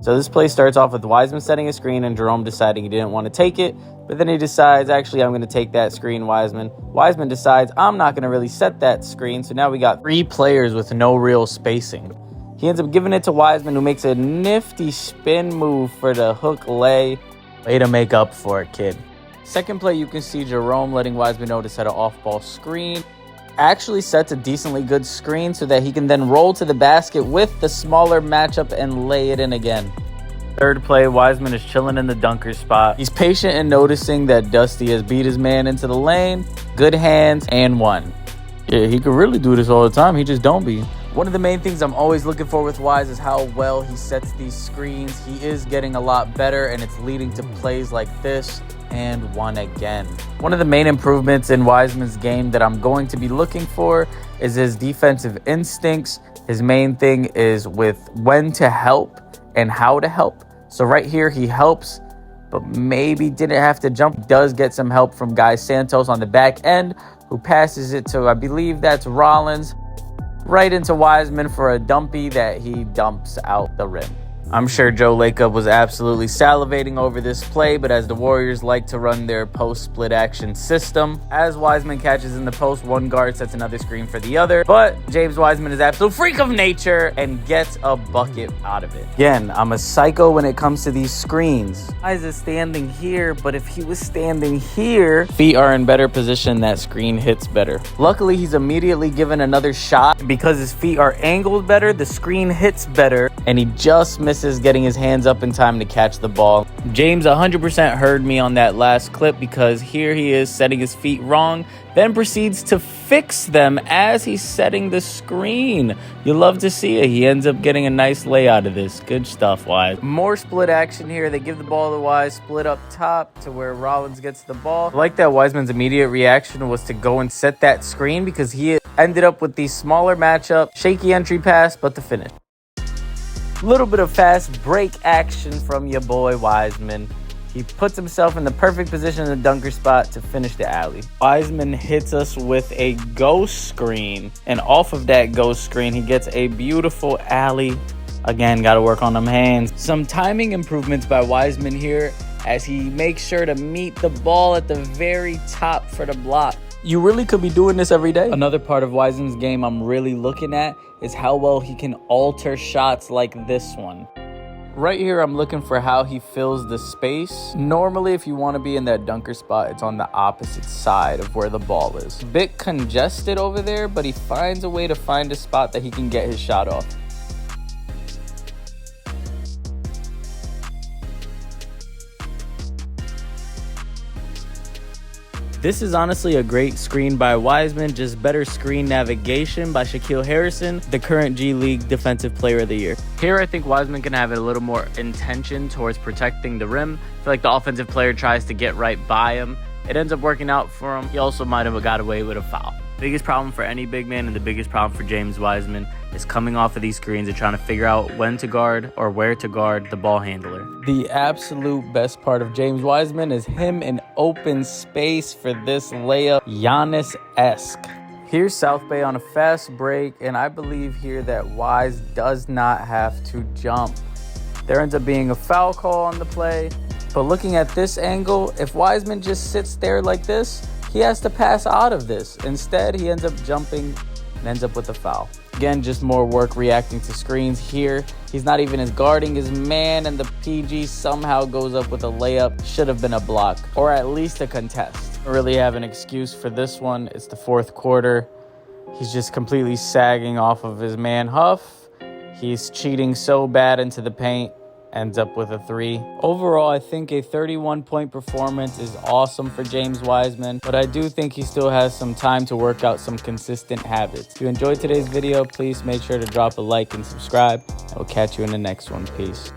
So this play starts off with Wiseman setting a screen and Jerome deciding he didn't want to take it. But then he decides, actually, I'm going to take that screen, Wiseman. Wiseman decides, I'm not going to really set that screen. So now we got 3 players with no real spacing. He ends up giving it to Wiseman, who makes a nifty spin move for the hook lay. Way to make up for it, kid. Second play, you can see Jerome letting Wiseman know to set an off-ball screen. Actually sets a decently good screen so that he can then roll to the basket with the smaller matchup and lay it in again. Third play, Wiseman is chilling in the dunker spot. He's patient in noticing that Dusty has beat his man into the lane. Good hands and one. Yeah, he could really do this all the time. He just don't be. One of the main things I'm always looking for with Wise is how well he sets these screens. He is getting a lot better, and it's leading to plays like this and one again. One of the main improvements in Wiseman's game that I'm going to be looking for is his defensive instincts. His main thing is with when to help and how to help. So right here, he helps, but maybe didn't have to jump. Does get some help from Guy Santos on the back end, who passes it to, I believe that's Rollins, right into Wiseman for a dumpy that he dumps out the rim. I'm sure Joe Lacob was absolutely salivating over this play, but as the Warriors like to run their post split action system, as Wiseman catches in the post, one guard sets another screen for the other, but James Wiseman is absolute freak of nature and gets a bucket out of it. Again, I'm a psycho when it comes to these screens. Wise is standing here, but if he was standing here, feet are in better position, that screen hits better. Luckily, he's immediately given another shot. Because his feet are angled better, the screen hits better, and he just misses getting his hands up in time to catch the ball. James 100% heard me on that last clip, because here he is setting his feet wrong, then proceeds to fix them as he's setting the screen. You love to see it. He ends up getting a nice lay out of this. Good stuff, Wise. More split action here. They give the ball to Wise, split up top to where Rollins gets the ball. I like that Wiseman's immediate reaction was to go and set that screen, because he ended up with the smaller matchup, shaky entry pass, but the finish. Little bit of fast break action from your boy Wiseman. He puts himself in the perfect position in the dunker spot to finish the alley. Wiseman hits us with a ghost screen, and off of that ghost screen, he gets a beautiful alley. Again, got to work on them hands. Some timing improvements by Wiseman here as he makes sure to meet the ball at the very top for the block. You really could be doing this every day. Another part of Wiseman's game I'm really looking at is how well he can alter shots like this one. Right here, I'm looking for how he fills the space. Normally, if you want to be in that dunker spot, it's on the opposite side of where the ball is. A bit congested over there, but he finds a way to find a spot that he can get his shot off. This is honestly a great screen by Wiseman, just better screen navigation by Shaquille Harrison, the current G League Defensive Player of the Year. Here, I think Wiseman can have a little more intention towards protecting the rim. I feel like the offensive player tries to get right by him. It ends up working out for him. He also might have got away with a foul. Biggest problem for any big man and the biggest problem for James Wiseman is coming off of these screens and trying to figure out when to guard or where to guard the ball handler. The absolute best part of James Wiseman is him in open space for this layup, Giannis-esque. Here's South Bay on a fast break, and I believe here that Wise does not have to jump. There ends up being a foul call on the play, but looking at this angle, if Wiseman just sits there like this, he has to pass out of this. Instead, he ends up jumping and ends up with a foul. Again, just more work reacting to screens here. He's not even as guarding his man, and the PG somehow goes up with a layup. Should have been a block, or at least a contest. I don't really have an excuse for this one. It's the fourth quarter. He's just completely sagging off of his man Huff. He's cheating so bad into the paint. Ends up with a 3. Overall, I think a 31-point performance is awesome for James Wiseman, but I do think he still has some time to work out some consistent habits. If you enjoyed today's video, please make sure to drop a like and subscribe. I will catch you in the next one. Peace.